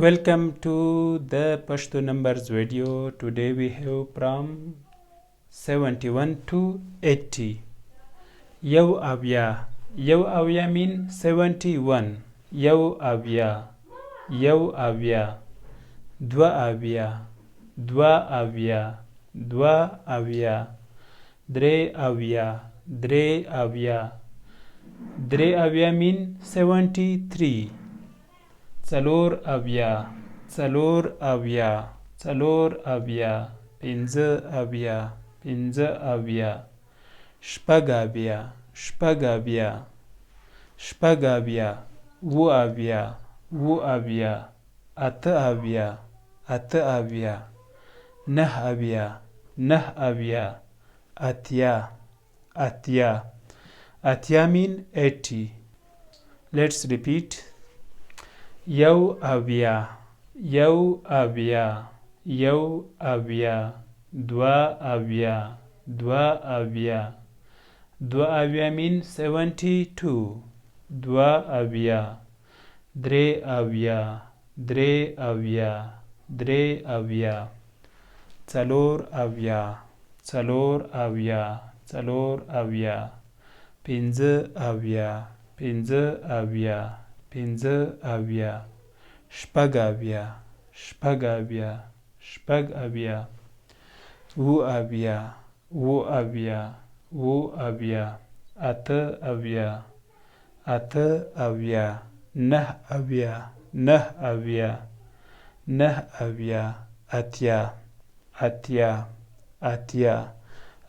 Welcome to the Pashto numbers video. Today we have from 71 to 80. Yow Avya mean 71. Yow Avya Dwa Avya Dre Avya mean 73. Țalor avia Pinză avia Șpag avia Wu avia Ată avia Nah avia Atya mean 80. Let's repeat. Yow avya Dwa avya mean 72. Dwa avya Dre avya Țalor avya Pinză avia Șpag avia Wu avia Ată avia Nah avia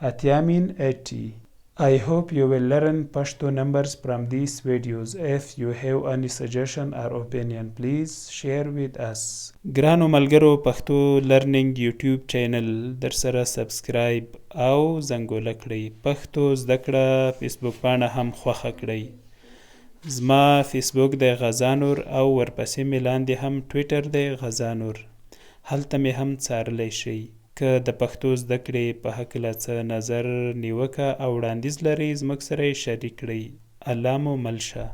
Atya mean 80. I hope you will learn Pashto numbers from these videos. If you have any suggestion or opinion, please share with us. ګرانو ملګرو پښتو لرنینګ یوټیوب چینل در سره سبسکرایب او زنګوله کړئ. پښتو زده کړه فیسبوک پاڼه هم خوښه کړئ. زما فیسبوک د غزانور او ورپسې مې لاندې هم ټویټر د غزانور. هلته مې هم څارلی شئ. که د پښتو زده کړې په هکله څه نظر نیوکه او وړاندیز لرئ زموږ سره یې شریک کړئ. الله مو مل شه.